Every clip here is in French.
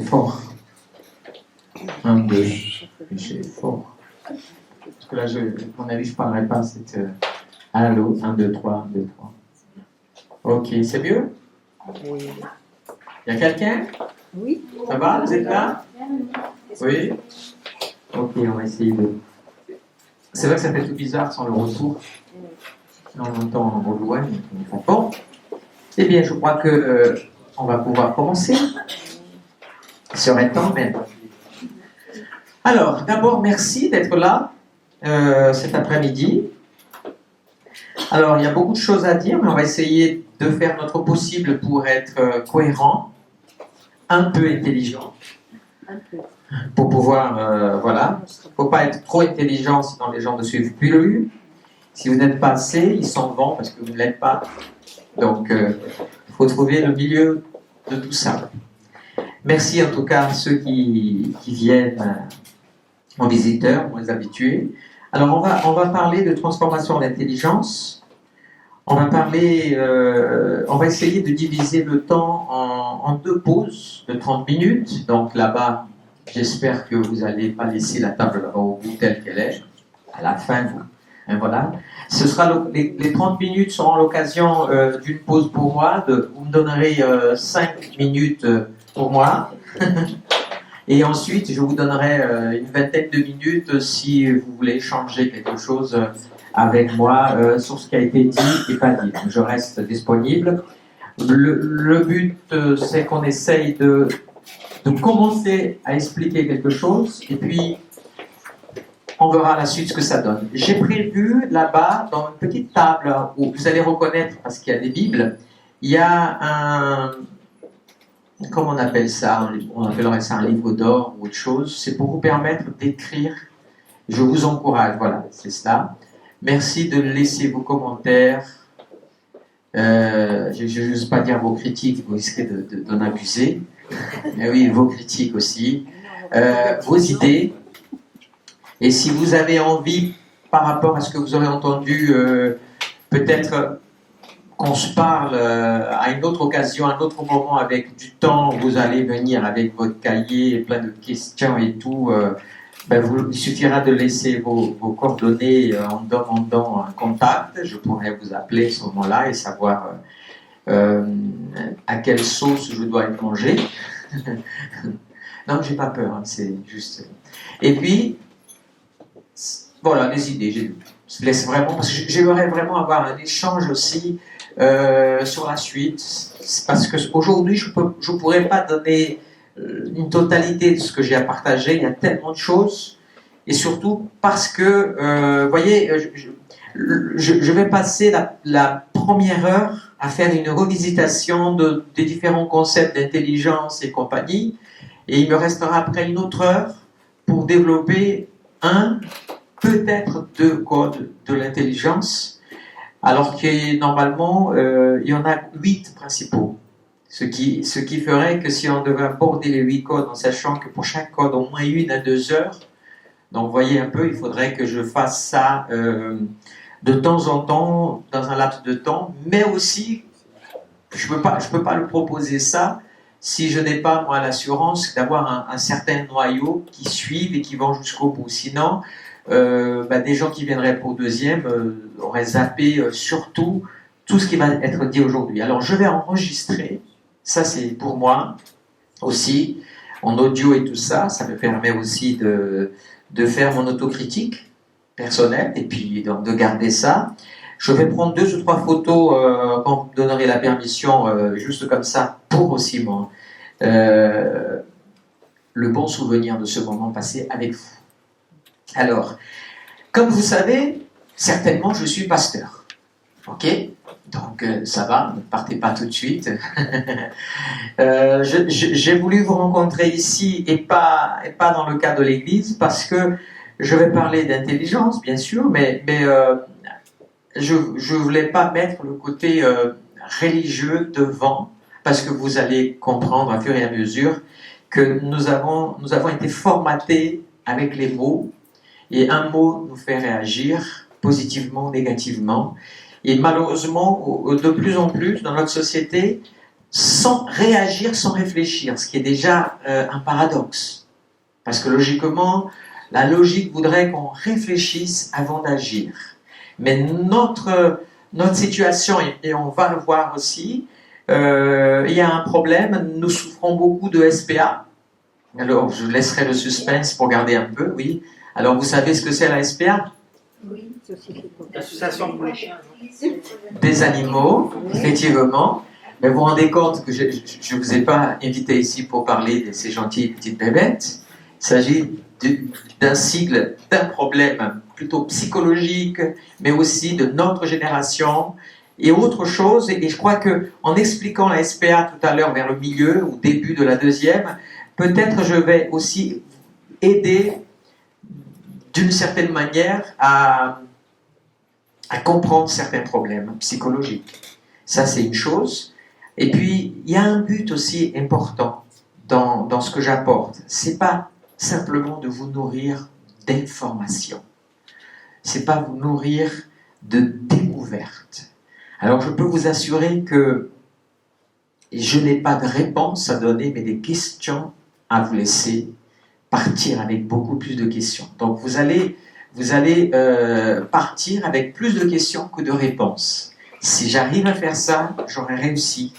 fort. 1, 2, c'est fort. Parce que là, à mon avis, je ne parlerai pas. C'est allô, 1, 2, 3, 1, 2, 3. Ok, c'est mieux? Il y a quelqu'un? Oui. Ça va? Vous êtes là? Oui? Ok, on va essayer de... C'est vrai que ça fait tout bizarre sans le retour. En même temps, on rejoint. Bon. Eh bien, je crois que on va pouvoir commencer. Il serait temps même. Alors, d'abord, merci d'être là cet après-midi. Alors, il y a beaucoup de choses à dire, mais on va essayer de faire notre possible pour être cohérent, un peu intelligent, pour pouvoir, voilà. Il ne faut pas être trop intelligent, sinon les gens ne suivent plus. Si vous n'êtes pas assez, ils s'en vont parce que vous ne l'êtes pas. Donc, il faut trouver le milieu de tout ça. Merci en tout cas à ceux qui viennent en visiteur, aux habitués. Alors, on va parler de transformation d'intelligence. On va essayer de diviser le temps en 2 pauses de 30 minutes. Donc là-bas, j'espère que vous n'allez pas laisser la table là-bas au bout telle qu'elle est. À la fin, voilà. Ce sera les 30 minutes seront l'occasion d'une pause pour moi. Vous me donnerez 5 minutes pour moi. Et ensuite, je vous donnerai une vingtaine de minutes si vous voulez changer quelque chose avec moi sur ce qui a été dit et pas dit. Donc, je reste disponible. Le but, c'est qu'on essaye de commencer à expliquer quelque chose et puis on verra à la suite ce que ça donne. J'ai prévu là-bas, dans une petite table où vous allez reconnaître, parce qu'il y a des Bibles, il y a un... Comment on appelle ça? On appellerait ça un livre d'or ou autre chose. C'est pour vous permettre d'écrire. Je vous encourage, voilà, c'est ça. Merci de laisser vos commentaires. Je n'ose pas dire vos critiques, vous risquez d'en abuser. Mais oui, vos critiques aussi. Vos idées. Et si vous avez envie, par rapport à ce que vous aurez entendu, peut-être qu'on se parle à une autre occasion, à un autre moment, avec du temps, vous allez venir avec votre cahier, plein de questions et tout, il suffira de laisser vos coordonnées en demandant un contact. Je pourrai vous appeler à ce moment-là et savoir à quelle sauce je dois être mangé. Non, j'ai pas peur, hein, c'est juste... Et puis, voilà, les idées, je laisse vraiment, parce que j'aimerais vraiment avoir un échange aussi sur la suite, parce qu'aujourd'hui, je ne pourrais pas donner une totalité de ce que j'ai à partager, il y a tellement de choses, et surtout parce que, vous voyez, je vais passer la première heure à faire une revisitation des différents concepts d'intelligence et compagnie, et il me restera après une autre heure pour développer peut-être 2 codes de l'intelligence, alors que normalement, il y en a 8 principaux. Ce qui ferait que si on devait aborder les 8 codes en sachant que pour chaque code, au moins 1 à 2 heures, donc vous voyez un peu, il faudrait que je fasse ça de temps en temps, dans un laps de temps, mais aussi, je peux pas le proposer ça si je n'ai pas, moi, l'assurance d'avoir un certain noyau qui suivent et qui vont jusqu'au bout. Sinon, des gens qui viendraient pour deuxième auraient zappé surtout tout ce qui va être dit aujourd'hui. Alors je vais enregistrer, ça c'est pour moi aussi, en audio et tout ça, ça me permet aussi de faire mon autocritique personnelle et puis donc de garder ça. Je vais prendre 2 ou 3 photos quand vous me donnerez la permission, juste comme ça, pour aussi moi, le bon souvenir de ce moment passé avec vous. Alors, comme vous savez, certainement je suis pasteur. Ok? Donc ça va, ne partez pas tout de suite. J'ai voulu vous rencontrer ici et pas dans le cadre de l'église parce que je vais parler d'intelligence, bien sûr, mais je ne voulais pas mettre le côté religieux devant parce que vous allez comprendre à fur et à mesure que nous avons été formatés avec les mots. Et un mot nous fait réagir positivement, négativement. Et malheureusement, de plus en plus, dans notre société, sans réagir, sans réfléchir, ce qui est déjà un paradoxe. Parce que logiquement, la logique voudrait qu'on réfléchisse avant d'agir. Mais notre situation, et on va le voir aussi, il y a un problème, nous souffrons beaucoup de SPA. Alors, je laisserai le suspense pour garder un peu, oui. Alors, vous savez ce que c'est la SPA? Oui, l'association pour les chiens. Des animaux, effectivement. Mais vous vous rendez compte que je ne vous ai pas invité ici pour parler de ces gentilles petites bébêtes. Il s'agit d'un sigle, d'un problème plutôt psychologique, mais aussi de notre génération et autre chose. Et je crois qu'en expliquant la SPA tout à l'heure vers le milieu, au début de la deuxième, peut-être je vais aussi aider d'une certaine manière à comprendre certains problèmes psychologiques. Ça, c'est une chose. Et puis, il y a un but aussi important dans ce que j'apporte. C'est pas simplement de vous nourrir d'informations. C'est pas vous nourrir de découvertes. Alors, je peux vous assurer que je n'ai pas de réponse à donner, mais des questions à vous laisser partir avec beaucoup plus de questions. Donc, vous allez partir avec plus de questions que de réponses. Si j'arrive à faire ça, j'aurai réussi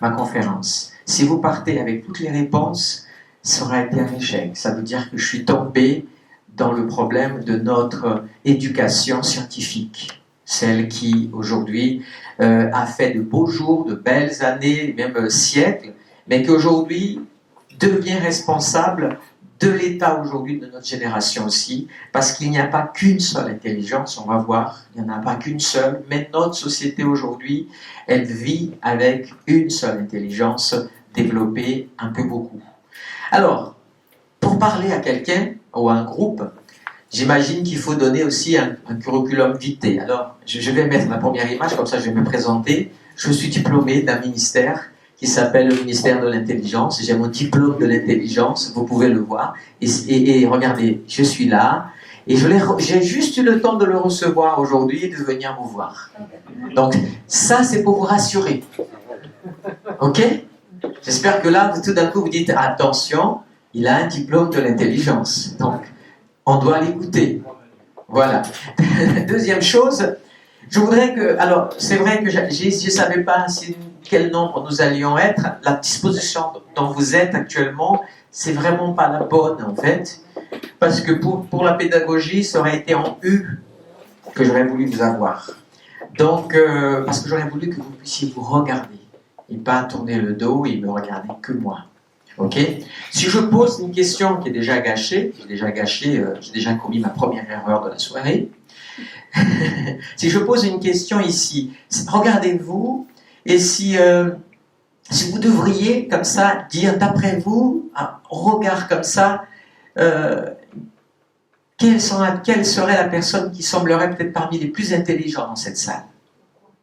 ma conférence. Si vous partez avec toutes les réponses, ça aura été un échec. Ça veut dire que je suis tombé dans le problème de notre éducation scientifique. Celle qui, aujourd'hui, a fait de beaux jours, de belles années, même siècles, mais qui aujourd'hui devient responsable de l'état aujourd'hui de notre génération aussi, parce qu'il n'y a pas qu'une seule intelligence, on va voir, il n'y en a pas qu'une seule, mais notre société aujourd'hui, elle vit avec une seule intelligence développée un peu beaucoup. Alors, pour parler à quelqu'un ou à un groupe, j'imagine qu'il faut donner aussi un curriculum vitae. Alors, je vais mettre la première image, comme ça je vais me présenter. Je suis diplômé d'un ministère qui s'appelle le ministère de l'Intelligence. J'ai mon diplôme de l'intelligence, vous pouvez le voir. Et regardez, je suis là, et j'ai juste eu le temps de le recevoir aujourd'hui et de venir vous voir. Donc, ça, c'est pour vous rassurer. Ok? J'espère que là, tout d'un coup, vous dites, attention, il a un diplôme de l'intelligence. Donc, on doit l'écouter. Voilà. Deuxième chose, je voudrais que... Alors, c'est vrai que je ne savais pas quel nombre nous allions être. La disposition dont vous êtes actuellement, c'est vraiment pas la bonne, en fait. Parce que pour la pédagogie, ça aurait été en U que j'aurais voulu vous avoir. Donc, parce que j'aurais voulu que vous puissiez vous regarder. Et pas tourner le dos et me regarder que moi. Ok? Si je pose une question qui est déjà gâchée, j'ai déjà commis ma première erreur de la soirée. Si je pose une question ici, regardez-vous, et si vous devriez comme ça dire, d'après vous, au regard comme ça, quelle serait la personne qui semblerait peut-être parmi les plus intelligents dans cette salle?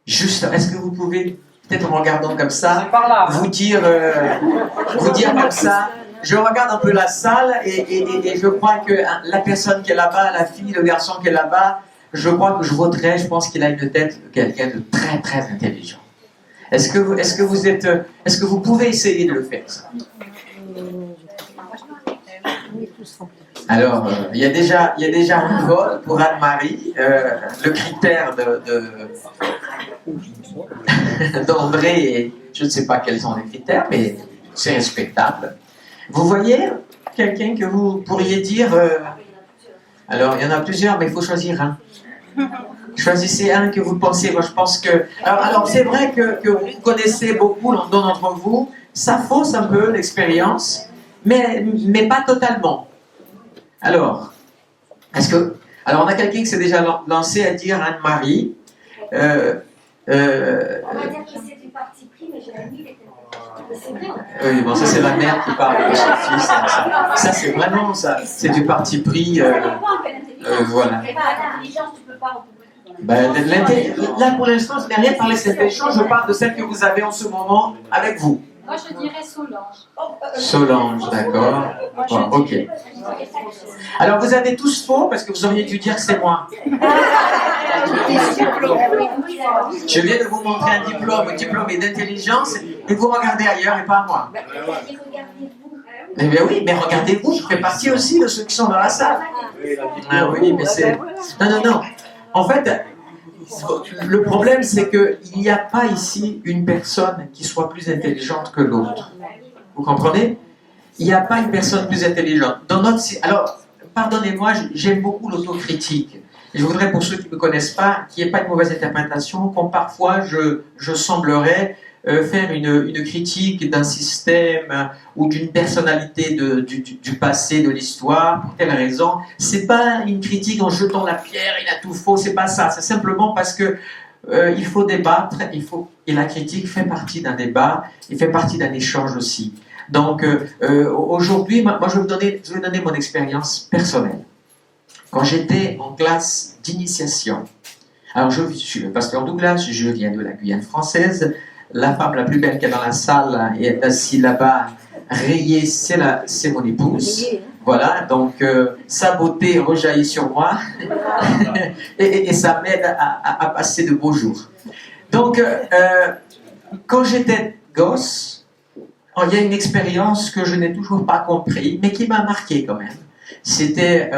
Juste, est-ce que vous pouvez, peut-être en regardant comme ça, vous dire comme ça, je regarde un peu la salle et je crois que la personne qui est là-bas, la fille, le garçon qui est là-bas, je crois que je voterai, je pense qu'il a une tête de quelqu'un de très très intelligent. Est-ce que vous pouvez essayer de le faire, ça? Alors, il y a déjà un vote pour Anne-Marie. Le critère d'André, et je ne sais pas quels sont les critères, mais c'est respectable. Vous voyez quelqu'un que vous pourriez dire... alors, il y en a plusieurs, mais il faut choisir un. Choisissez un que vous pensez. Moi, je pense que... Alors c'est vrai que vous connaissez beaucoup d'entre vous. Ça fausse un peu l'expérience, mais pas totalement. Alors, alors, on a quelqu'un qui s'est déjà lancé à dire Anne-Marie. On va dire que c'est du parti pris, mais j'ai la nuit. C'est vrai. Oui, bon, ça c'est la mère qui parle de son fils. Ça c'est vraiment ça. C'est du parti pris. Voilà. L'intelligence, tu peux pas. Ben, là pour l'instant, je n'ai rien parlé de cette intelligence. Je parle de celle que vous avez en ce moment avec vous. Moi, je dirais Solange. Solange, d'accord. Bon, ok. Alors, vous avez tous faux parce que vous auriez dû dire que c'est moi. Je viens de vous montrer un diplôme d'intelligence, et vous regardez ailleurs et pas à moi. Mais bien oui, mais regardez-vous, je fais partie aussi de ceux qui sont dans la salle. Ah oui, mais c'est... Non. En fait, le problème, c'est qu'il n'y a pas ici une personne qui soit plus intelligente que l'autre. Vous comprenez? Il n'y a pas une personne plus intelligente. Alors, pardonnez-moi, j'aime beaucoup l'autocritique. Et je voudrais, pour ceux qui ne me connaissent pas, qu'il n'y ait pas de mauvaise interprétation, quand parfois je semblerais faire une critique d'un système ou d'une personnalité du passé, de l'histoire, pour telle raison. C'est pas une critique en jetant la pierre, il a tout faux, c'est pas ça. C'est simplement parce que il faut débattre, et la critique fait partie d'un débat, et fait partie d'un échange aussi. Donc aujourd'hui, moi je vais vous donner mon expérience personnelle. Quand j'étais en classe d'initiation, alors je suis le pasteur Douglas, je viens de la Guyane française, la femme la plus belle qu'il y a dans la salle est assise là-bas, rayée, c'est mon épouse. Voilà, donc sa beauté rejaillit sur moi et ça m'aide à passer de beaux jours. Donc, quand j'étais gosse, il y a une expérience que je n'ai toujours pas compris, mais qui m'a marqué quand même. C'était,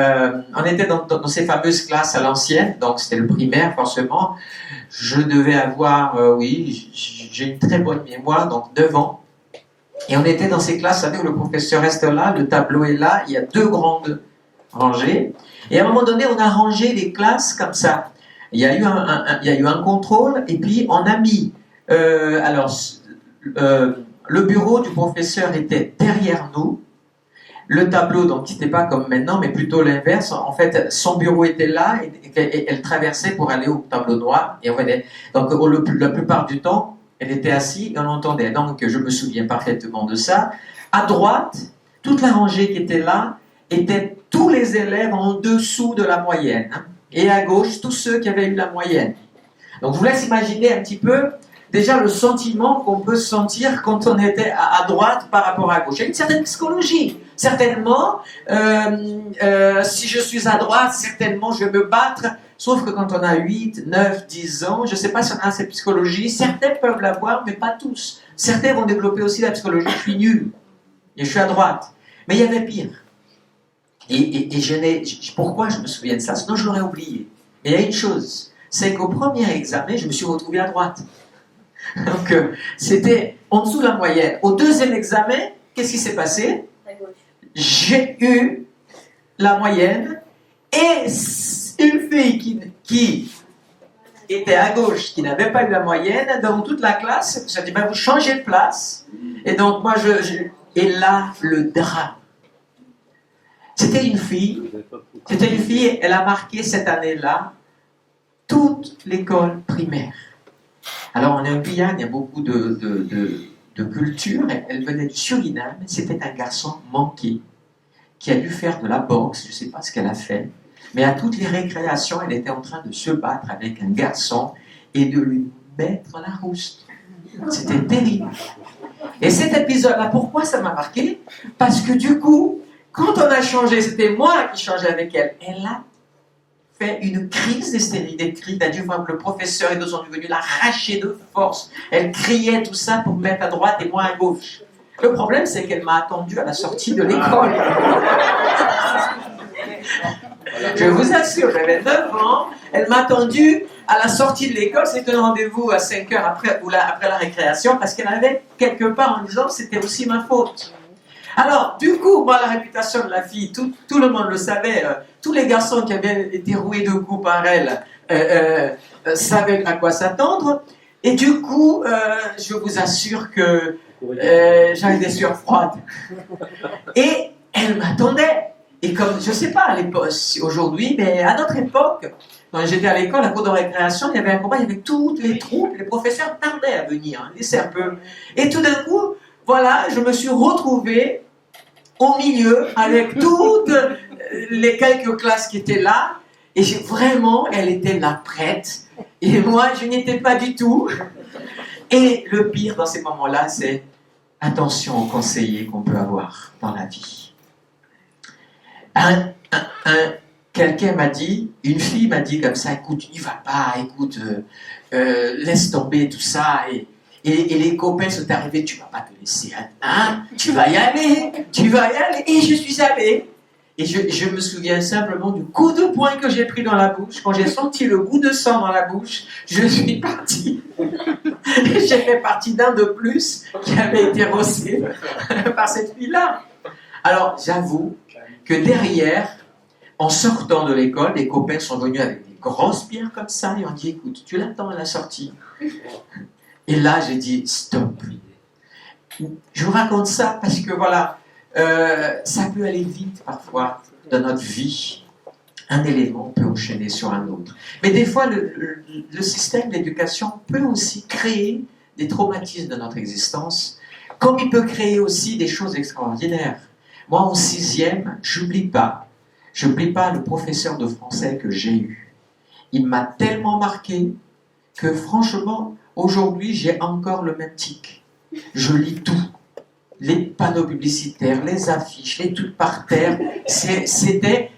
on était dans ces fameuses classes à l'ancienne, donc c'était le primaire forcément. Je devais avoir, j'ai une très bonne mémoire, donc 9 ans. Et on était dans ces classes, vous savez, où le professeur reste là, le tableau est là, il y a 2 grandes rangées. Et à un moment donné, on a rangé les classes comme ça. Il y a eu un contrôle, et puis on a mis, le bureau du professeur était derrière nous. Le tableau, donc, n'était pas comme maintenant, mais plutôt l'inverse. En fait, son bureau était là et elle traversait pour aller au tableau noir. Et on voyait, donc, la plupart du temps, elle était assise et on entendait. Donc, je me souviens parfaitement de ça. À droite, toute la rangée qui était là étaient tous les élèves en dessous de la moyenne. Et à gauche, tous ceux qui avaient eu la moyenne. Donc, je vous laisse imaginer un petit peu déjà le sentiment qu'on peut sentir quand on était à droite par rapport à gauche. Il y a une certaine psychologie. Certainement, si je suis à droite, certainement je vais me battre. Sauf que quand on a 8, 9, 10 ans, je ne sais pas si on a cette psychologie. Certains peuvent l'avoir, mais pas tous. Certains vont développer aussi la psychologie. Je suis nul et je suis à droite. Mais il y avait pire. Et pourquoi je me souviens de ça? Sinon je l'aurais oublié. Mais il y a une chose, c'est qu'au premier examen, je me suis retrouvé à droite. Donc, c'était en dessous de la moyenne. Au deuxième examen, qu'est-ce qui s'est passé? J'ai eu la moyenne et une fille qui était à gauche, qui n'avait pas eu la moyenne, dans toute la classe, j'ai dit, vous changez de place. Et donc, moi, et là, le drame. C'était une fille, elle a marqué cette année-là toute l'école primaire. Alors, on est en Guyane, il y a beaucoup de culture. Elle venait du Suriname. C'était un garçon manqué qui a dû faire de la boxe. Je ne sais pas ce qu'elle a fait. Mais à toutes les récréations, elle était en train de se battre avec un garçon et de lui mettre la rouste. C'était terrible. Et cet épisode-là, pourquoi ça m'a marqué? Parce que du coup, quand on a changé, c'était moi qui changeais avec elle. Elle a fait une crise d'hystérie, des cris d'adieu. Le professeur et d'autres sont venus l'arracher de force. Elle criait tout ça pour me mettre à droite et moi à gauche. Le problème, c'est qu'elle m'a attendu à la sortie de l'école. Je vous assure, j'avais 9 ans. Elle m'a attendu à la sortie de l'école. C'était un rendez-vous à 5 heures après la récréation parce qu'elle avait quelque part en disant que c'était aussi ma faute. Alors, du coup, moi, la réputation de la fille, tout le monde le savait. Tous les garçons qui avaient été roués de coups par elle savaient à quoi s'attendre. Et du coup, je vous assure que j'avais des sueurs froides. Et elle m'attendait. Et comme, je ne sais pas à l'époque, aujourd'hui, mais à notre époque, quand j'étais à l'école, à la cour de récréation, il y avait un combat, il y avait toutes les troupes, les professeurs tardaient à venir, laissaient un peu. Et tout d'un coup, voilà, je me suis retrouvée au milieu avec toutes les quelques classes qui étaient là. Et vraiment, elle était là prête. Et moi, je n'étais pas du tout. Et le pire dans ces moments-là, c'est attention aux conseillers qu'on peut avoir dans la vie. quelqu'un m'a dit, une fille m'a dit comme ça, écoute, n'y va pas, écoute, laisse tomber tout ça. Et les copains sont arrivés, tu vas pas te laisser, hein, tu vas y aller, tu vas y aller. Et je suis allé. Et je me souviens simplement du coup de poing que j'ai pris dans la bouche. Quand j'ai senti le goût de sang dans la bouche, je suis parti. Et j'ai fait partie d'un de plus qui avait été rossé par cette fille-là. Alors, j'avoue que derrière, en sortant de l'école, les copains sont venus avec des grosses bières comme ça et on dit, écoute, tu l'attends à la sortie. Et là, j'ai dit, stop. Je vous raconte ça parce que voilà, ça peut aller vite parfois dans notre vie. Un élément peut enchaîner sur un autre. Mais des fois, le système d'éducation peut aussi créer des traumatismes de notre existence, comme il peut créer aussi des choses extraordinaires. Moi, en 6e, j'oublie pas le professeur de français que j'ai eu. Il m'a tellement marqué que franchement, aujourd'hui, j'ai encore le même tic. Je lis tout. Les panneaux publicitaires, les affiches, les trucs par terre. C'était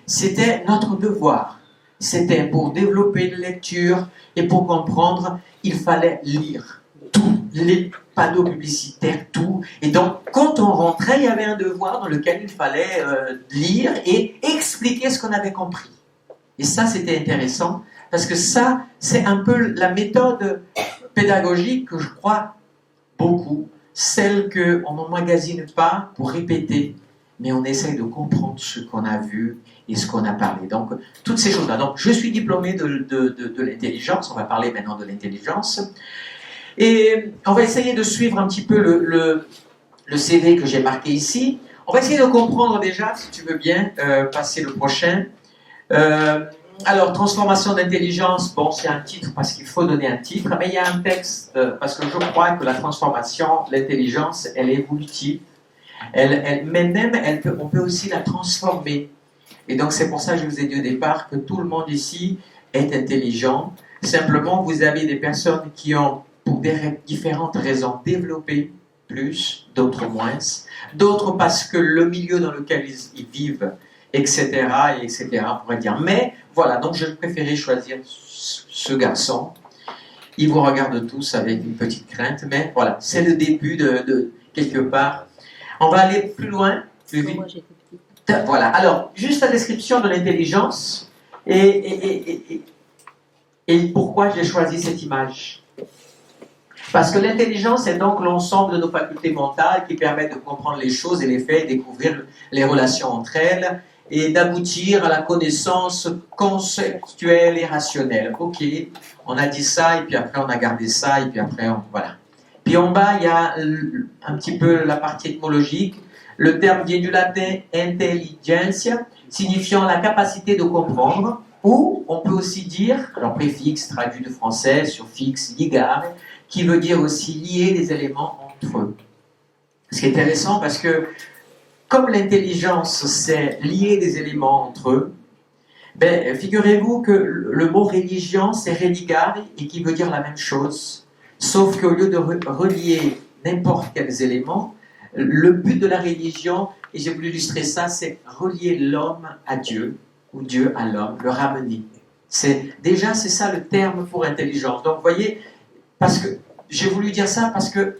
notre devoir. C'était pour développer une lecture et pour comprendre, il fallait lire tous les panneaux publicitaires, tout. Et donc, quand on rentrait, il y avait un devoir dans lequel il fallait lire et expliquer ce qu'on avait compris. Et ça, c'était intéressant, parce que ça, c'est un peu la méthode pédagogique que je crois beaucoup, celle qu'on n'emmagasine pas pour répéter, mais on essaye de comprendre ce qu'on a vu et ce qu'on a parlé. Donc, toutes ces choses-là. Donc, je suis diplômé de l'intelligence, on va parler maintenant de l'intelligence. Et on va essayer de suivre un petit peu le CV que j'ai marqué ici. On va essayer de comprendre déjà, si tu veux bien, passer le prochain. Alors, transformation d'intelligence, bon, c'est un titre parce qu'il faut donner un titre, mais il y a un texte, parce que je crois que la transformation, l'intelligence, elle est évolutive. On peut aussi la transformer. Et donc, c'est pour ça que je vous ai dit au départ que tout le monde ici est intelligent. Simplement, vous avez des personnes qui ont, pour différentes raisons, développé plus, d'autres moins. D'autres parce que le milieu dans lequel ils vivent, etc., on pourrait dire. Mais, voilà, donc je préférais choisir ce garçon. Ils vous regardent tous avec une petite crainte, mais voilà, c'est le début de quelque part. On va aller plus loin, plus vite. Voilà, alors, juste la description de l'intelligence et pourquoi j'ai choisi cette image. Parce que l'intelligence est donc l'ensemble de nos facultés mentales qui permettent de comprendre les choses et les faits, et découvrir les relations entre elles et d'aboutir à la connaissance conceptuelle et rationnelle. Ok, on a dit ça et puis après on a gardé ça et puis après voilà. Puis en bas il y a un petit peu la partie étymologique. Le terme vient du latin intelligentia, signifiant la capacité de comprendre, ou on peut aussi dire, alors préfixe traduit de français, suffixe ligare, qui veut dire aussi lier les éléments entre eux. Ce qui est intéressant parce que comme l'intelligence, c'est lier des éléments entre eux, ben, figurez-vous que le mot religion, c'est religare et qui veut dire la même chose, sauf qu'au lieu de relier n'importe quels éléments, le but de la religion, et j'ai voulu illustrer ça, c'est relier l'homme à Dieu, ou Dieu à l'homme, le ramener. C'est ça le terme pour intelligence. Donc, vous voyez, parce que j'ai voulu dire ça parce que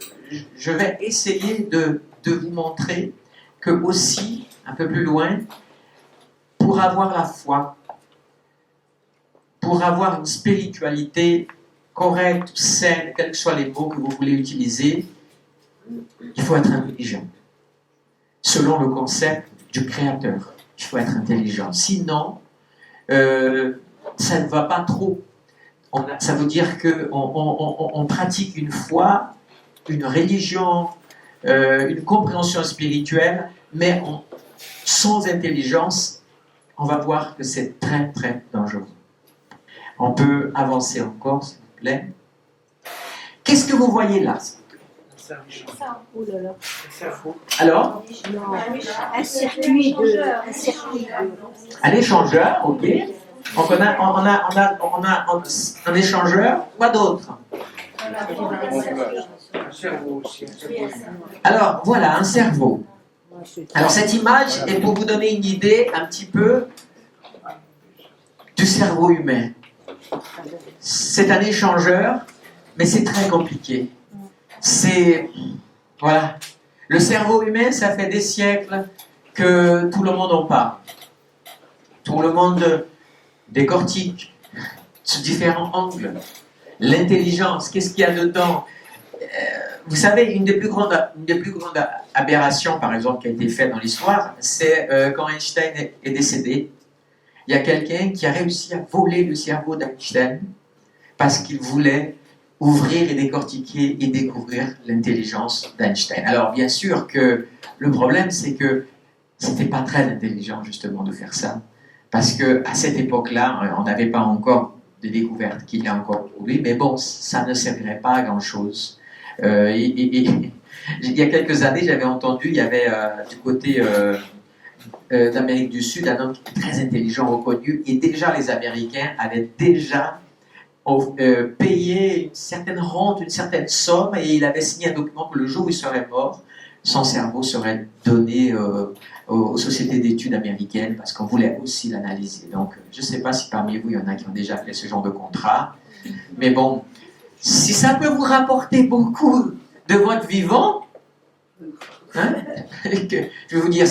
je vais essayer de vous montrer que aussi, un peu plus loin, pour avoir la foi, pour avoir une spiritualité correcte, saine, quels que soient les mots que vous voulez utiliser, il faut être intelligent. Selon le concept du Créateur, il faut être intelligent. Sinon, ça ne va pas trop. Ça veut dire qu'on pratique une foi, une religion, une compréhension spirituelle, mais sans intelligence, on va voir que c'est très très dangereux. On peut avancer encore, s'il vous plaît. Qu'est-ce que vous voyez là? Oh là là. Un cerveau. Alors? Un circuit de. Un échangeur, ok. Donc on a un échangeur, quoi d'autre? Un cerveau aussi. Alors voilà, un cerveau. Alors cette image est pour vous donner une idée un petit peu du cerveau humain. C'est un échangeur, mais c'est très compliqué. Voilà. Le cerveau humain, ça fait des siècles que tout le monde en parle. Tout le monde décortique sous différents angles. L'intelligence, qu'est-ce qu'il y a dedans? Vous savez, une des plus grandes aberrations, par exemple, qui a été faite dans l'histoire, c'est quand Einstein est décédé. Il y a quelqu'un qui a réussi à voler le cerveau d'Einstein parce qu'il voulait ouvrir et décortiquer et découvrir l'intelligence d'Einstein. Alors, bien sûr que le problème, c'est que c'était pas très intelligent, justement, de faire ça. Parce qu'à cette époque-là, on n'avait pas encore de découvertes qu'il y a encore aujourd'hui, mais bon, ça ne servirait pas à grand-chose. Il y a quelques années, j'avais entendu, il y avait du côté d'Amérique du Sud un homme qui était très intelligent, reconnu, et déjà les Américains avaient déjà payé une certaine rente, une certaine somme, et il avait signé un document que le jour où il serait mort, son cerveau serait donné aux sociétés d'études américaines, parce qu'on voulait aussi l'analyser. Donc, je ne sais pas si parmi vous, il y en a qui ont déjà fait ce genre de contrat, mais bon, si ça peut vous rapporter beaucoup de votre vivant, hein, je vais vous dire,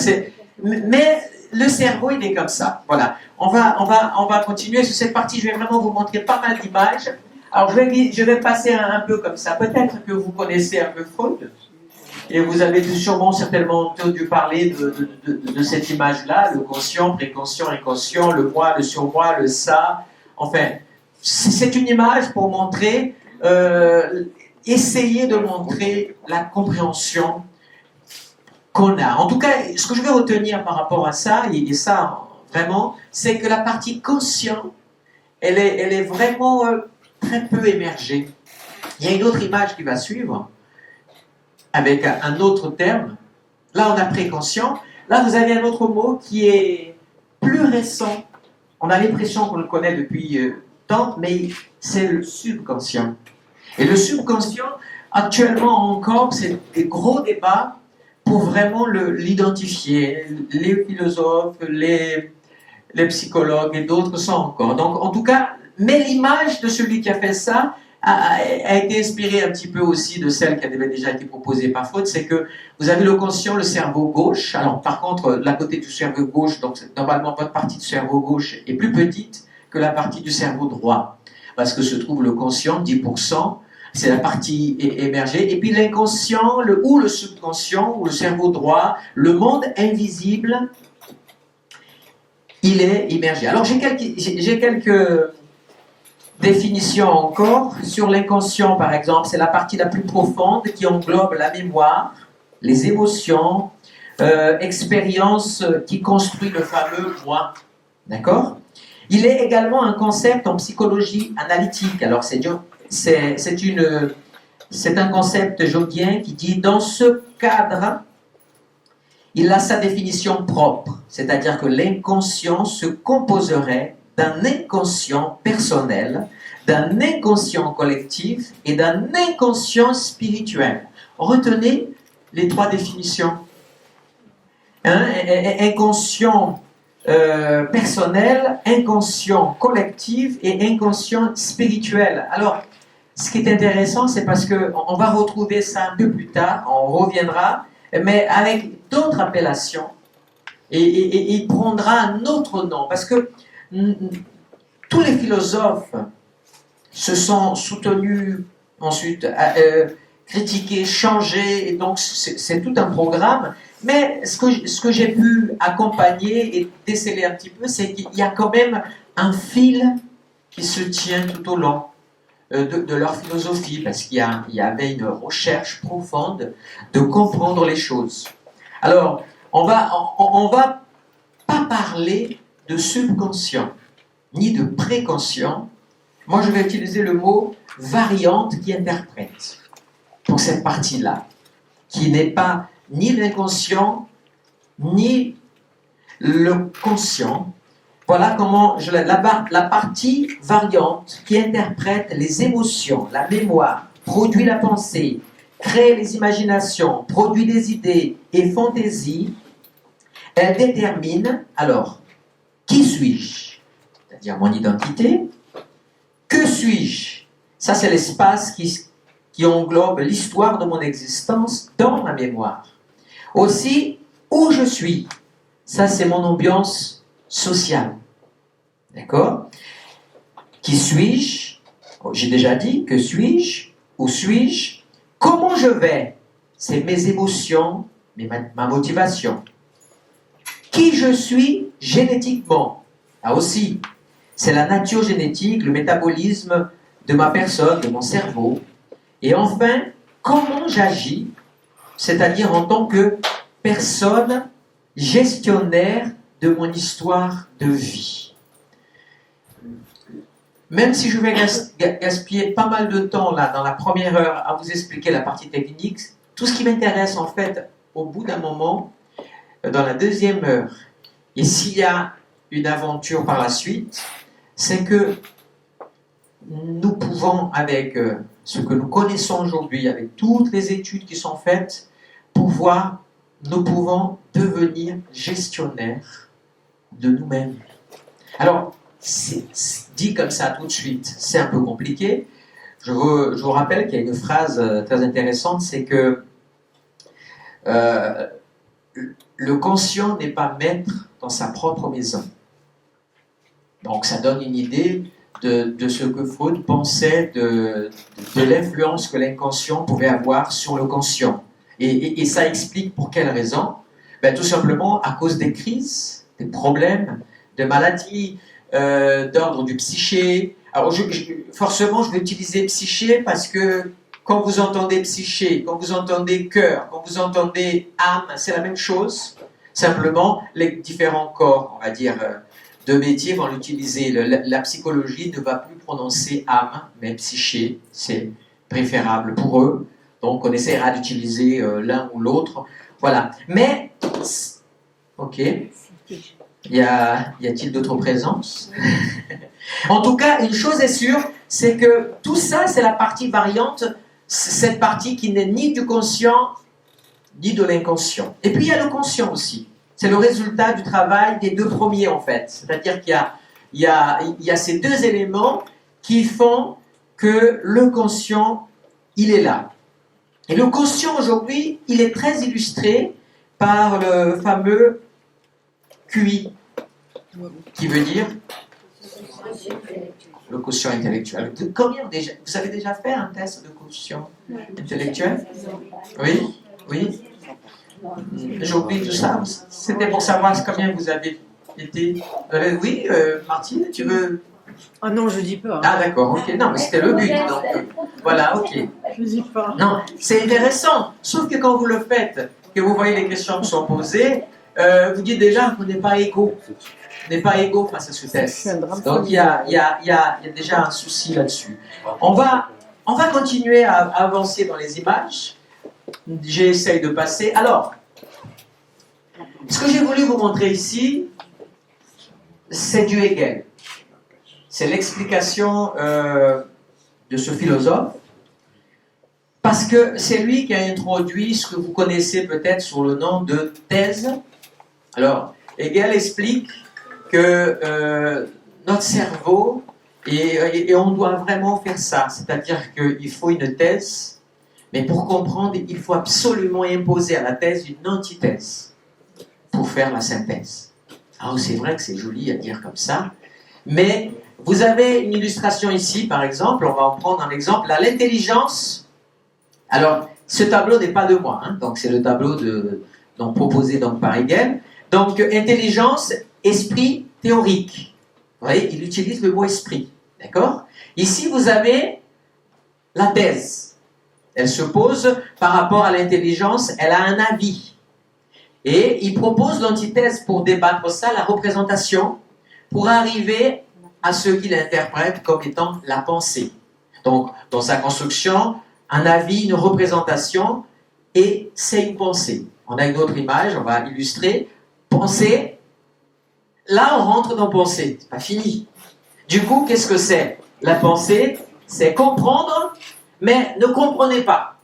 mais le cerveau, il est comme ça. Voilà. On va continuer sur cette partie. Je vais vraiment vous montrer pas mal d'images. Alors, je vais passer un peu comme ça. Peut-être que vous connaissez un peu Freud. Et vous avez sûrement, certainement entendu parler de cette image-là, le conscient, préconscient, inconscient, le moi, le surmoi, le ça. Enfin, c'est une image pour montrer, essayer de montrer la compréhension qu'on a. En tout cas, ce que je vais retenir par rapport à ça, et ça vraiment, c'est que la partie conscient, elle est vraiment très peu émergée. Il y a une autre image qui va suivre, avec un autre terme. Là, on a préconscient. Là, vous avez un autre mot qui est plus récent. On a l'impression qu'on le connaît depuis tant, mais c'est le subconscient. Et le subconscient, actuellement encore, c'est des gros débats pour vraiment l'identifier. Les philosophes, les psychologues et d'autres sont encore. Donc, en tout cas, mais l'image de celui qui a fait ça a été inspirée un petit peu aussi de celle qui avait déjà été proposée par Freud, c'est que vous avez le conscient, le cerveau gauche. Alors, par contre, la côté du cerveau gauche, donc normalement votre partie du cerveau gauche est plus petite que la partie du cerveau droit, parce que se trouve le conscient, 10%, c'est la partie émergée, et puis l'inconscient, ou le subconscient, ou le cerveau droit, le monde invisible, il est immergé. Alors j'ai quelques définitions encore. Sur l'inconscient, par exemple, c'est la partie la plus profonde qui englobe la mémoire, les émotions, expérience qui construit le fameux moi. D'accord ? Il est également un concept en psychologie analytique. Alors c'est un concept jungien qui dit, dans ce cadre, il a sa définition propre, c'est-à-dire que l'inconscient se composerait d'un inconscient personnel, d'un inconscient collectif et d'un inconscient spirituel. Retenez les trois définitions. Inconscient personnel, inconscient collectif et inconscient spirituel. Alors, ce qui est intéressant, c'est parce qu'on va retrouver ça un peu plus tard, on reviendra, mais avec d'autres appellations, et il prendra un autre nom, parce que tous les philosophes se sont soutenus, ensuite critiqués, changés, et donc c'est tout un programme. Mais ce que j'ai pu accompagner et déceler un petit peu, c'est qu'il y a quand même un fil qui se tient tout au long de leur philosophie, parce qu'il y avait une recherche profonde de comprendre les choses. Alors, on va pas parler de subconscient, ni de préconscient. Moi, je vais utiliser le mot variante qui interprète pour cette partie-là, qui n'est pas ni l'inconscient, ni le conscient. Voilà comment la partie variante qui interprète les émotions, la mémoire, produit la pensée, crée les imaginations, produit des idées et fantaisies. Elle détermine, alors, qui suis-je? c'est-à-dire mon identité. Que suis-je? Ça, c'est l'espace qui englobe l'histoire de mon existence dans ma mémoire. Aussi, où je suis? Ça, c'est mon ambiance sociale. D'accord? Qui suis-je? J'ai déjà dit, que suis-je? Où suis-je? Comment je vais? C'est mes émotions, ma motivation. Qui je suis génétiquement? Là aussi, c'est la nature génétique, le métabolisme de ma personne, de mon cerveau. Et enfin, comment j'agis, c'est-à-dire en tant que personne gestionnaire de mon histoire de vie. Même si je vais gaspiller pas mal de temps là, dans la première heure à vous expliquer la partie technique, tout ce qui m'intéresse en fait, au bout d'un moment, dans la deuxième heure, et s'il y a une aventure par la suite, c'est que nous pouvons, avec ce que nous connaissons aujourd'hui, avec toutes les études qui sont faites, nous pouvons devenir gestionnaires de nous-mêmes. Alors, c'est dit comme ça tout de suite, c'est un peu compliqué. Je vous rappelle qu'il y a une phrase très intéressante, c'est que le conscient n'est pas maître dans sa propre maison. Donc ça donne une idée de ce que Freud pensait de l'influence que l'inconscient pouvait avoir sur le conscient. Et ça explique pour quelle raison? Ben, tout simplement à cause des crises, des problèmes, de maladies, d'ordre du psyché. Alors forcément, je vais utiliser psyché parce que quand vous entendez psyché, quand vous entendez cœur, quand vous entendez âme, c'est la même chose. Simplement, les différents corps, on va dire, de métier vont l'utiliser. La psychologie ne va plus prononcer âme, mais psyché, c'est préférable pour eux. Donc, on essaiera d'utiliser l'un ou l'autre. Voilà. Mais, ok. Y a-t-il d'autres présences? En tout cas, une chose est sûre, c'est que tout ça, c'est la partie variante, cette partie qui n'est ni du conscient, ni de l'inconscient. Et puis, il y a le conscient aussi. C'est le résultat du travail des deux premiers, en fait. C'est-à-dire qu'il y a ces deux éléments qui font que le conscient, il est là. Et le conscient, aujourd'hui, il est très illustré par le fameux QI, qui veut dire le quotient intellectuel. Combien déjà, vous avez déjà fait un test de quotient intellectuel? Oui? Oui? J'oublie tout ça. C'était pour savoir combien vous avez été. Oui, Martine, tu veux? Ah non, je dis pas. Ah d'accord, ok. Non, mais c'était le but. Donc, voilà, ok. Je dis pas. Non, c'est intéressant. Sauf que quand vous le faites, que vous voyez les questions qui sont posées, vous dites déjà qu'on n'est pas égaux. On n'est pas égaux face à ce test. Donc il y a déjà un souci là-dessus. On va continuer à avancer dans les images. J'essaye de passer. Alors, ce que j'ai voulu vous montrer ici, c'est du Hegel. C'est l'explication de ce philosophe, parce que c'est lui qui a introduit ce que vous connaissez peut-être sous le nom de thèse. Alors, Hegel explique que notre cerveau, et on doit vraiment faire ça, c'est-à-dire qu'il faut une thèse, mais pour comprendre, il faut absolument imposer à la thèse une antithèse pour faire la synthèse. Alors c'est vrai que c'est joli à dire comme ça, mais vous avez une illustration ici, par exemple, on va en prendre un exemple, l'intelligence. Alors, ce tableau n'est pas de moi, hein, donc c'est le tableau proposé donc, par Hegel. Donc, intelligence, esprit théorique. Vous voyez, il utilise le mot esprit, d'accord? Ici, vous avez la thèse. Elle se pose par rapport à l'intelligence, elle a un avis. Et il propose l'antithèse pour débattre ça, la représentation, pour arriver à ce qu'il interprète comme étant la pensée. Donc, dans sa construction, un avis, une représentation, et c'est une pensée. On a une autre image, on va illustrer. Pensée, là on rentre dans pensée, c'est pas fini. Du coup, qu'est-ce que c'est? La pensée, c'est comprendre, mais ne comprenez pas.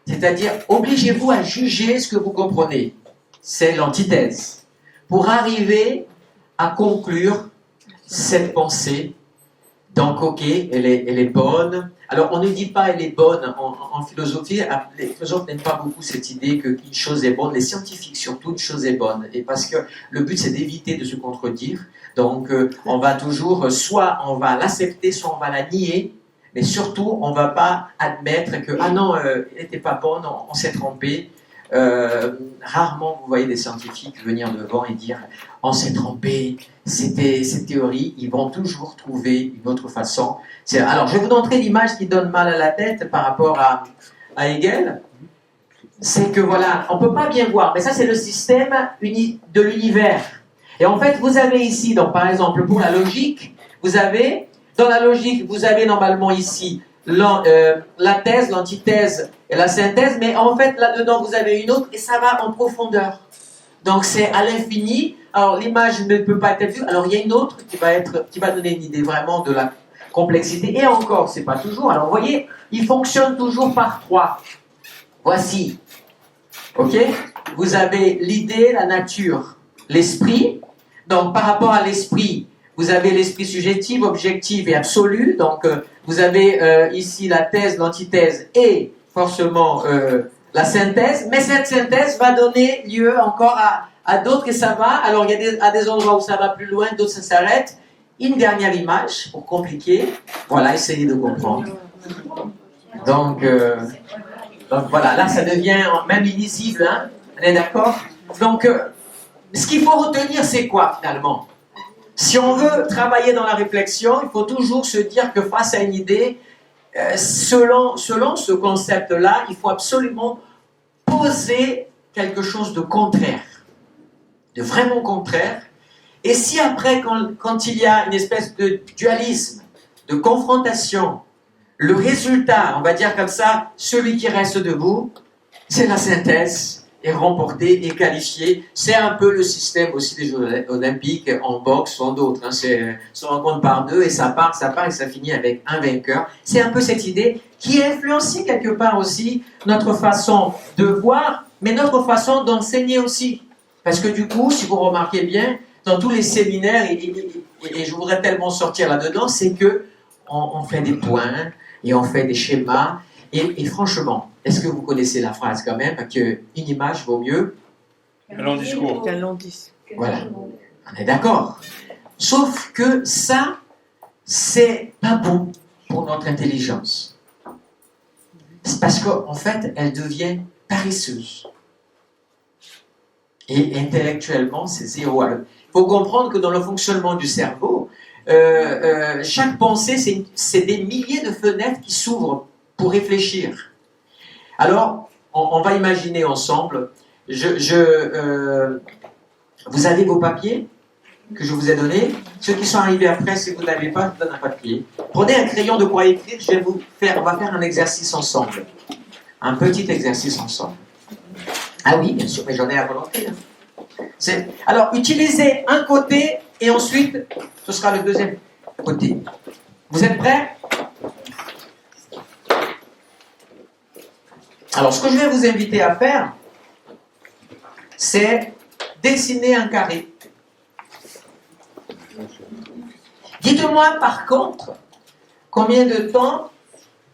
C'est-à-dire, obligez-vous à juger ce que vous comprenez. C'est l'antithèse. Pour arriver à conclure cette pensée. Donc, ok, elle est bonne. Alors, on ne dit pas elle est bonne en philosophie. Les philosophes n'aiment pas beaucoup cette idée qu'une chose est bonne. Les scientifiques, surtout, une chose est bonne. Et parce que le but, c'est d'éviter de se contredire. Donc, on va toujours, soit on va l'accepter, soit on va la nier. Mais surtout, on ne va pas admettre que, ah non, elle n'était pas bonne, on s'est trompé. Rarement, vous voyez des scientifiques venir devant et dire, on s'est trompé, c'était cette théorie. Ils vont toujours trouver une autre façon. Alors, je vais vous montrer l'image qui donne mal à la tête par rapport à Hegel. C'est que voilà, on ne peut pas bien voir, mais ça, c'est le système de l'univers. Et en fait, vous avez ici, donc par exemple, pour la logique, dans la logique, vous avez normalement ici la thèse, l'antithèse et la synthèse, mais en fait, là-dedans, vous avez une autre et ça va en profondeur. Donc, c'est à l'infini. Alors, l'image ne peut pas être vue. Alors, il y a une autre qui va donner une idée vraiment de la complexité. Et encore, c'est pas toujours. Alors, vous voyez, il fonctionne toujours par trois. Voici. OK? Vous avez l'idée, la nature, l'esprit. Donc, par rapport à l'esprit, vous avez l'esprit subjectif, objectif et absolu. Donc, vous avez ici la thèse, l'antithèse et forcément la synthèse. Mais cette synthèse va donner lieu encore à d'autres et ça va. Alors, il y a des endroits où ça va plus loin, d'autres ça s'arrête. Une dernière image pour compliquer. Voilà, essayez de comprendre. Donc voilà, là, ça devient même illisible. Hein? On est d'accord? Donc, ce qu'il faut retenir, c'est quoi finalement? Si on veut travailler dans la réflexion, il faut toujours se dire que face à une idée, selon ce concept-là, il faut absolument poser quelque chose de contraire, de vraiment contraire. Et si après, quand il y a une espèce de dualisme, de confrontation, le résultat, on va dire comme ça, celui qui reste debout, c'est la synthèse, est remporté et qualifié. C'est un peu le système aussi des Jeux Olympiques en boxe ou en d'autres. Hein. Se rencontre par deux et ça part et ça finit avec un vainqueur. C'est un peu cette idée qui a influencé quelque part aussi notre façon de voir, mais notre façon d'enseigner aussi. Parce que du coup, si vous remarquez bien, dans tous les séminaires, et je voudrais tellement sortir là-dedans, c'est que on fait des points et on fait des schémas. Et franchement, est-ce que vous connaissez la phrase quand même qu'une image vaut mieux qu'un long discours. Qu'un long discours. Voilà, on est d'accord. Sauf que ça, c'est pas bon pour notre intelligence. C'est parce qu'en fait, elle devient paresseuse. Et intellectuellement, c'est zéro. Il faut comprendre que dans le fonctionnement du cerveau, chaque pensée, c'est des milliers de fenêtres qui s'ouvrent pour réfléchir. Alors, on va imaginer ensemble. Vous avez vos papiers que je vous ai donnés. Ceux qui sont arrivés après, si vous n'avez pas, je vous donne un papier. Prenez un crayon de quoi écrire. On va faire un exercice ensemble. Un petit exercice ensemble. Ah oui, bien sûr, mais j'en ai à volonté. Alors, utilisez un côté et ensuite, ce sera le deuxième côté. Vous êtes prêts? Alors, ce que je vais vous inviter à faire, c'est dessiner un carré. Dites-moi, par contre, combien de temps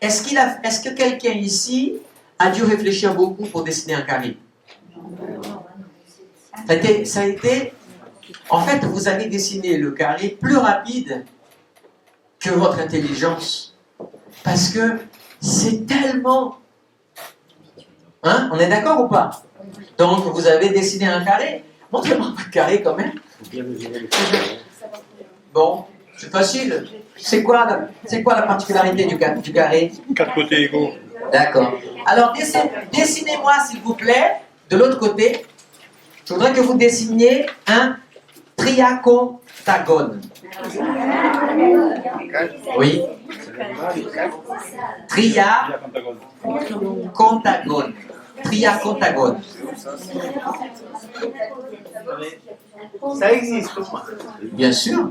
est-ce que quelqu'un ici a dû réfléchir beaucoup pour dessiner un carré? Ça a été... En fait, vous avez dessiné le carré plus rapide que votre intelligence. Parce que c'est tellement... Hein? On est d'accord ou pas? Donc, vous avez dessiné un carré. Montrez-moi votre carré quand même. Bon, c'est facile. C'est quoi la particularité du carré? 4 côtés égaux. D'accord. Alors, dessinez-moi, s'il vous plaît, de l'autre côté. Je voudrais que vous dessiniez un triacotagone. Oui. Triacotagone. Triacotagone. Ça existe au moins. Bien sûr.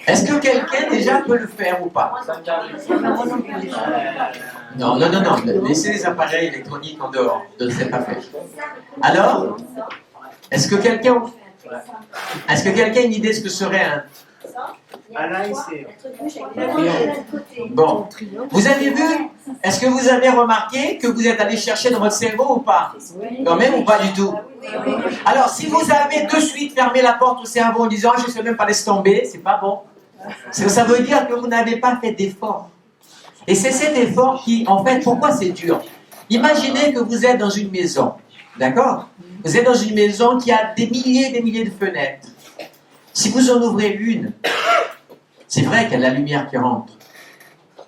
Est-ce que quelqu'un déjà peut le faire ou pas? Non. Laissez les appareils électroniques en dehors. Je ne sais pas faire. Alors, est-ce que quelqu'un... Est-ce que quelqu'un a une idée de ce que serait un... Ah là, c'est. Bon, vous avez vu, est-ce que vous avez remarqué que vous êtes allé chercher dans votre cerveau ou pas? Quand même ou pas du tout? Alors, si vous avez de suite fermé la porte au cerveau en disant « je ne sais même pas laisser tomber », c'est pas bon. Ça veut dire que vous n'avez pas fait d'effort. Et c'est cet effort qui, en fait, pourquoi c'est dur? Imaginez que vous êtes dans une maison, d'accord? Vous êtes dans une maison qui a des milliers de fenêtres. Si vous en ouvrez une, c'est vrai qu'il y a de la lumière qui rentre,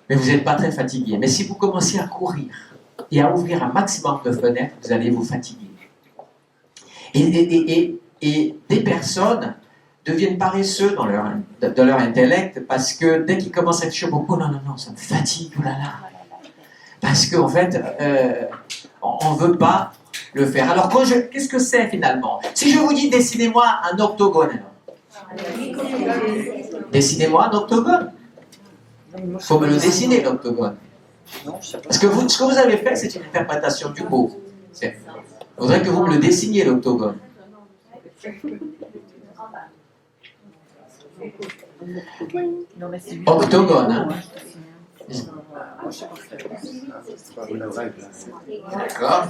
mais vous n'êtes pas très fatigué. Mais si vous commencez à courir et à ouvrir un maximum de fenêtres, vous allez vous fatiguer. Et des personnes deviennent paresseux dans leur intellect parce que dès qu'ils commencent à réfléchir beaucoup, non, ça me fatigue, oh là là. Parce qu'en fait, on ne veut pas le faire. Alors, qu'est-ce que c'est finalement? Si je vous dis, dessinez-moi un octogone, alors. Dessinez-moi un octogone. Il faut me le dessiner, l'octogone. Parce que ce que vous avez fait, c'est une interprétation du mot. Il faudrait que vous me le dessiniez, l'octogone. Octogone, hein. D'accord.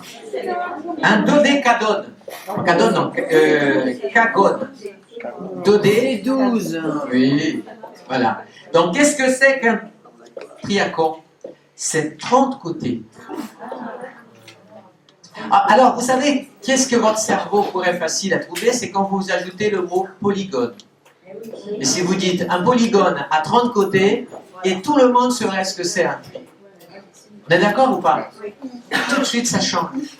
Un dodécadone. Cadone, non. Cagone. Dodé. 12. Oui, voilà. Donc, qu'est-ce que c'est qu'un triacon? C'est 30 côtés. Alors, vous savez, qu'est-ce que votre cerveau pourrait facile à trouver? C'est quand vous ajoutez le mot polygone. Et si vous dites un polygone à 30 côtés, et tout le monde saurait ce que c'est un tri. On est d'accord ou pas? Tout de suite, ça change.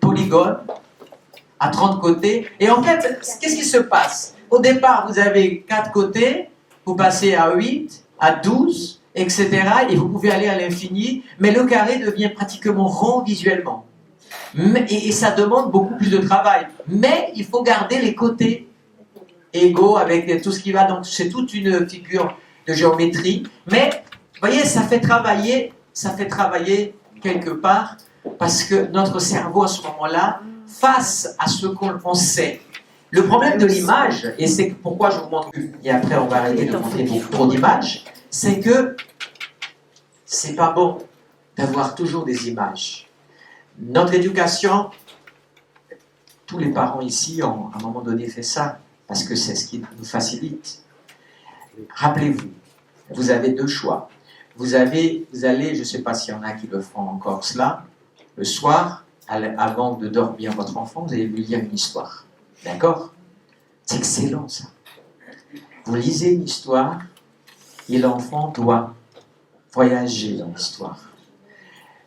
Polygone à 30 côtés. Et en fait, qu'est-ce qui se passe? Au départ, vous avez 4 côtés, vous passez à 8, à 12, etc. Et vous pouvez aller à l'infini, mais le carré devient pratiquement rond visuellement. Et ça demande beaucoup plus de travail. Mais il faut garder les côtés égaux avec tout ce qui va. Donc, c'est toute une figure de géométrie. Mais, vous voyez, ça fait travailler quelque part, parce que notre cerveau, à ce moment-là, face à ce qu'on sait. Le problème de l'image, et c'est pourquoi je vous montre, et après on va arrêter de montrer beaucoup trop d'images, c'est que c'est pas bon d'avoir toujours des images. Notre éducation, tous les parents ici ont à un moment donné fait ça, parce que c'est ce qui nous facilite. Rappelez-vous, vous avez deux choix. Vous allez, je ne sais pas s'il y en a qui le font encore cela, le soir, avant de dormir votre enfant, vous allez lui lire une histoire. D'accord? C'est excellent ça. Vous lisez une histoire et l'enfant doit voyager dans l'histoire.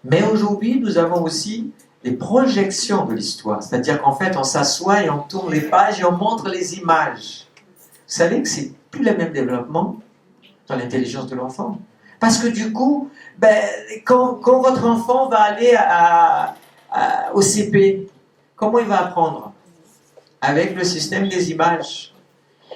Mais aujourd'hui, nous avons aussi des projections de l'histoire. C'est-à-dire qu'en fait, on s'assoit et on tourne les pages et on montre les images. Vous savez que c'est plus le même développement dans l'intelligence de l'enfant. Parce que du coup, quand votre enfant va aller au CP, comment il va apprendre? Avec le système des images.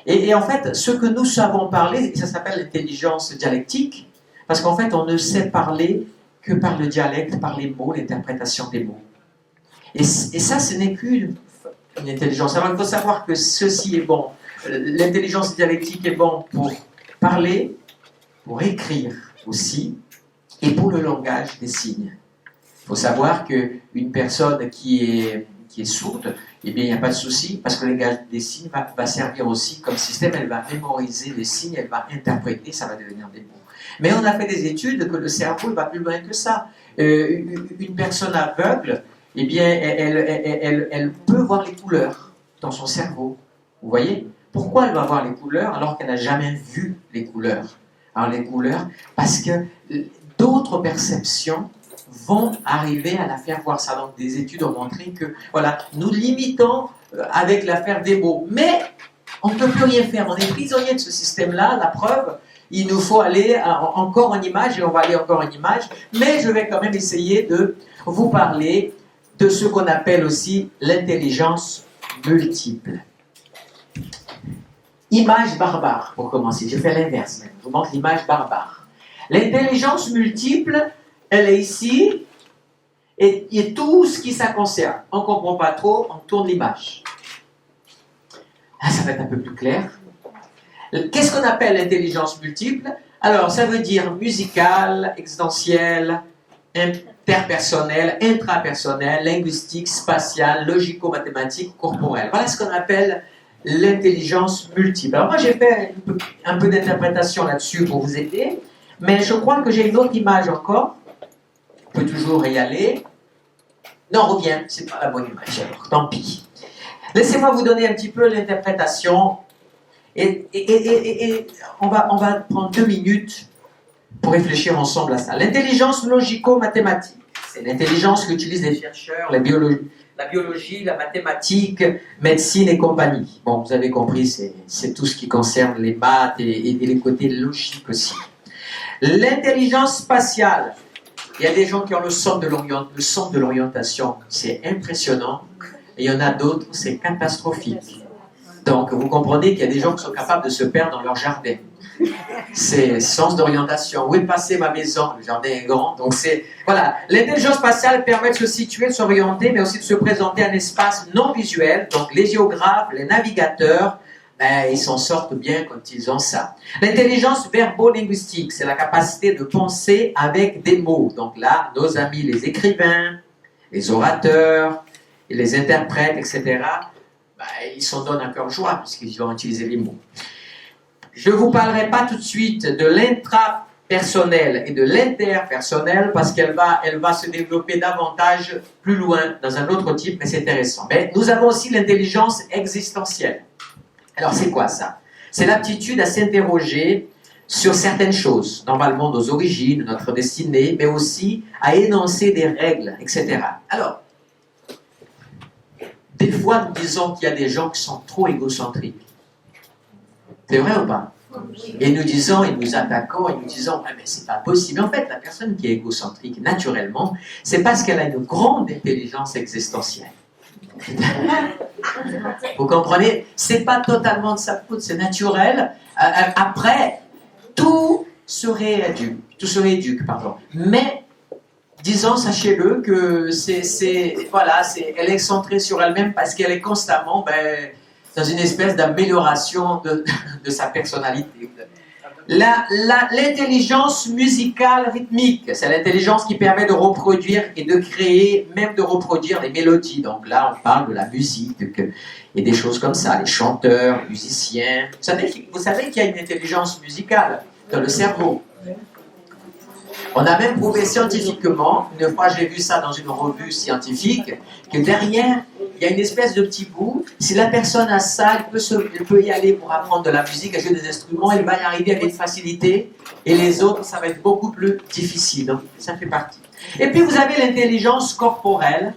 Et en fait, ce que nous savons parler, ça s'appelle l'intelligence dialectique, parce qu'en fait, on ne sait parler que par le dialecte, par les mots, l'interprétation des mots. Et ça, ce n'est qu'une intelligence. Alors, il faut savoir que ceci est bon. L'intelligence dialectique est bon pour parler, pour écrire aussi, et pour le langage des signes. Il faut savoir qu'une personne qui est sourde, eh bien, il n'y a pas de souci, parce que le langage des signes va servir aussi comme système, elle va mémoriser les signes, elle va interpréter, ça va devenir des mots. Mais on a fait des études que le cerveau va plus loin que ça. Une personne aveugle, eh bien, elle peut voir les couleurs dans son cerveau. Vous voyez? Pourquoi elle va voir les couleurs alors qu'elle n'a jamais vu les couleurs? Alors les couleurs, parce que d'autres perceptions vont arriver à la faire voir ça. Donc des études ont montré que, voilà, nous limitons avec l'affaire des mots. Mais on ne peut plus rien faire. On est prisonnier de ce système-là. La preuve, il nous faut aller encore en image, et on va aller encore en image. Mais je vais quand même essayer de vous parler de ce qu'on appelle aussi l'intelligence multiple. Image barbare, pour commencer. Je fais l'inverse même. Je vous montre l'image barbare. L'intelligence multiple, elle est ici, et tout ce qui ça concerne. On ne comprend pas trop, on tourne l'image. Ah, ça va être un peu plus clair. Qu'est-ce qu'on appelle l'intelligence multiple? Alors, ça veut dire musicale, existentielle, interpersonnelle, intrapersonnelle, linguistique, spatiale, logico-mathématique, corporelle. Voilà ce qu'on appelle l'intelligence multiple. Alors moi, j'ai fait un peu d'interprétation là-dessus pour vous aider, mais je crois que j'ai une autre image encore. On peut toujours y aller. Non, reviens, c'est pas la bonne image, alors tant pis. Laissez-moi vous donner un petit peu l'interprétation et on va prendre 2 minutes pour réfléchir ensemble à ça. L'intelligence logico-mathématique, c'est l'intelligence qu'utilisent les chercheurs, la biologie, la mathématique, médecine et compagnie. Bon, vous avez compris, c'est tout ce qui concerne les maths et les côtés logiques aussi. L'intelligence spatiale, il y a des gens qui ont le sens de l'orientation, c'est impressionnant, et il y en a d'autres, c'est catastrophique. Donc, vous comprenez qu'il y a des gens qui sont capables de se perdre dans leur jardin. C'est sens d'orientation. Où est passée ma maison? Le jardin est grand. Donc, voilà. L'intelligence spatiale permet de se situer, de s'orienter, mais aussi de se présenter un espace non visuel. Donc, les géographes, les navigateurs, ils s'en sortent bien quand ils ont ça. L'intelligence verbo-linguistique, c'est la capacité de penser avec des mots. Donc là, nos amis les écrivains, les orateurs, les interprètes, etc., ils s'en donnent à cœur joie puisqu'ils vont utiliser les mots. Je ne vous parlerai pas tout de suite de l'intrapersonnel et de l'interpersonnel parce qu'elle va se développer davantage plus loin dans un autre type, mais c'est intéressant. Mais nous avons aussi l'intelligence existentielle. Alors c'est quoi ça? C'est l'aptitude à s'interroger sur certaines choses, normalement nos origines, notre destinée, mais aussi à énoncer des règles, etc. Alors, des fois, nous disons qu'il y a des gens qui sont trop égocentriques. C'est vrai ou pas? Et nous disons, et nous attaquons, et nous disons, ah, mais c'est pas possible. En fait, la personne qui est égocentrique, naturellement, c'est parce qu'elle a une grande intelligence existentielle. Vous comprenez? C'est pas totalement de sa faute, c'est naturel. Après, tout se rééduque, pardon. Mais disons, sachez-le que elle est centrée sur elle-même parce qu'elle est constamment dans une espèce d'amélioration de sa personnalité. L'intelligence musicale rythmique, c'est l'intelligence qui permet de reproduire et de créer, même de reproduire des mélodies. Donc là, on parle de la musique et des choses comme ça, les chanteurs, les musiciens. Vous savez qu'il y a une intelligence musicale dans le cerveau. On a même prouvé scientifiquement, une fois j'ai vu ça dans une revue scientifique, que derrière, il y a une espèce de petit bout. Si la personne a ça, elle peut y aller pour apprendre de la musique, à jouer des instruments, elle va y arriver avec facilité, et les autres, ça va être beaucoup plus difficile. Donc, ça fait partie. Et puis, vous avez l'intelligence corporelle.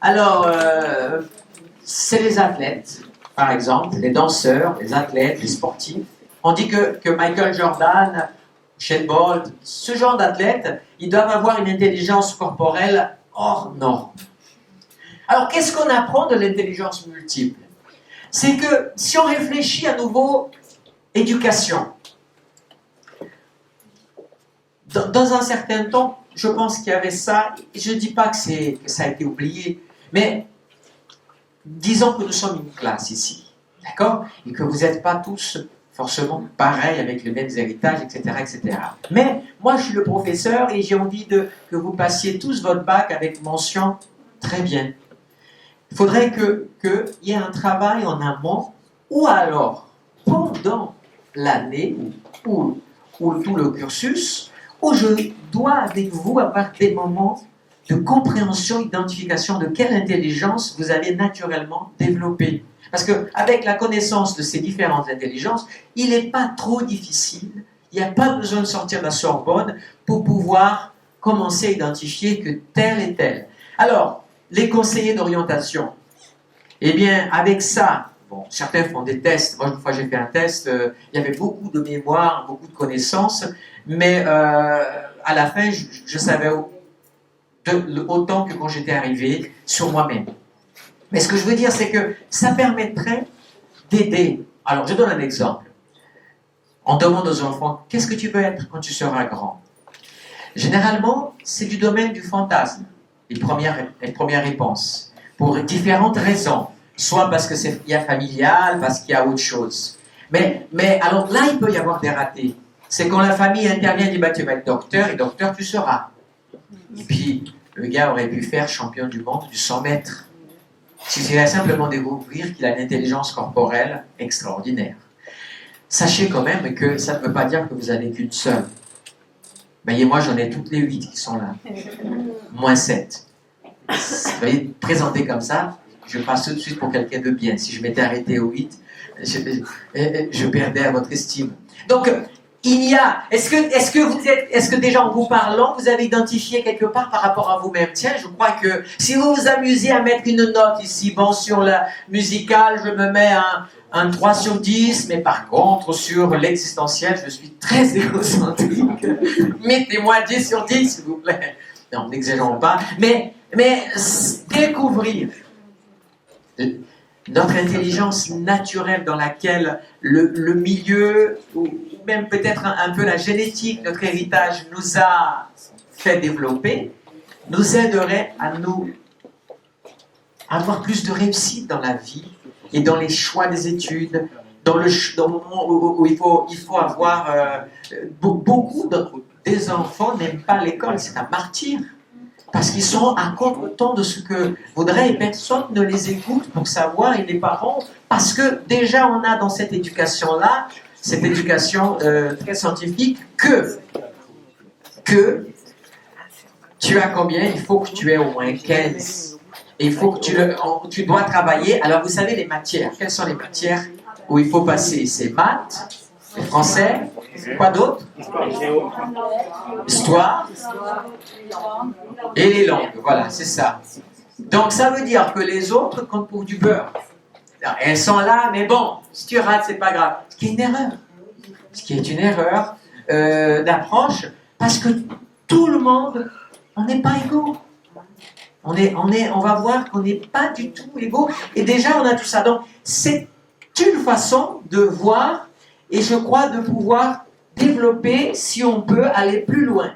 Alors, c'est les athlètes, par exemple, les danseurs, les athlètes, les sportifs. On dit que Michael Jordan, Usain Bolt, ce genre d'athlètes, ils doivent avoir une intelligence corporelle hors norme. Alors, qu'est-ce qu'on apprend de l'intelligence multiple? C'est que si on réfléchit à nouveau, éducation. Dans un certain temps, je pense qu'il y avait ça, je ne dis pas que ça a été oublié, mais disons que nous sommes une classe ici, d'accord? Et que vous n'êtes pas tous forcément pareil, avec les mêmes héritages, etc., etc. Mais moi, je suis le professeur et j'ai envie que vous passiez tous votre bac avec mention très bien. Il faudrait qu'il y ait un travail en amont ou alors pendant l'année ou tout le cursus où je dois avec vous avoir des moments de compréhension, identification de quelle intelligence vous avez naturellement développée. Parce qu'avec la connaissance de ces différentes intelligences, il n'est pas trop difficile, il n'y a pas besoin de sortir de la Sorbonne pour pouvoir commencer à identifier que tel est tel. Alors, les conseillers d'orientation, eh bien, avec ça, bon, certains font des tests. Moi, une fois, j'ai fait un test, il y avait beaucoup de mémoire, beaucoup de connaissances, mais à la fin, je savais autant que quand j'étais arrivé sur moi-même. Mais ce que je veux dire, c'est que ça permettrait d'aider. Alors, je donne un exemple. On demande aux enfants, qu'est-ce que tu veux être quand tu seras grand? Généralement, c'est du domaine du fantasme, les premières réponses, pour différentes raisons. soit parce qu'il y a familial, parce qu'il y a autre chose. Mais alors là, il peut y avoir des ratés. C'est quand la famille intervient et dit bah, tu vas être docteur, et docteur tu seras. Et puis, le gars aurait pu faire champion du monde du 100 mètres. Il a simplement découvrir qu'il a une intelligence corporelle extraordinaire. Sachez quand même que ça ne veut pas dire que vous n'avez qu'une seule. Voyez, moi j'en ai toutes les 8 qui sont là. Moins 7. Vous voyez, présenté comme ça, je passe tout de suite pour quelqu'un de bien. Si je m'étais arrêté au 8, je perdais à votre estime. Donc, il y a... Est-ce que déjà en vous parlant, vous avez identifié quelque part par rapport à vous-même? Tiens, je crois que si vous vous amusez à mettre une note ici, bon, sur la musicale, je me mets un 3 sur 10, mais par contre, sur l'existentiel, je suis très égocentrique. Mettez-moi 10 sur 10, s'il vous plaît. Non, n'exagérons pas. Mais découvrir notre intelligence naturelle dans laquelle le milieu, ou même peut-être un peu la génétique, notre héritage nous a fait développer, nous aiderait à nous avoir plus de réussite dans la vie et dans les choix des études, dans le moment où il faut avoir... beaucoup des enfants n'aiment pas l'école, c'est un martyr. Parce qu'ils sont à contre-temps de ce que voudraient et personne ne les écoute pour savoir, et les parents, parce que déjà on a dans cette éducation-là, cette éducation très scientifique, que tu as combien? Il faut que tu aies au moins 15. Et il faut que tu dois travailler. Alors vous savez les matières, quelles sont les matières où il faut passer? C'est maths, c'est français, quoi d'autre? Histoire et les langues, voilà, c'est ça. Donc ça veut dire que les autres comptent pour du beurre. Alors, elles sont là, mais bon, si tu rates, c'est pas grave. Ce qui est une erreur. Ce qui est une erreur d'approche, parce que tout le monde, on n'est pas égaux. On va voir qu'on n'est pas du tout égaux. Et déjà, on a tout ça. Donc, c'est une façon de voir, et je crois de pouvoir développer, si on peut, aller plus loin.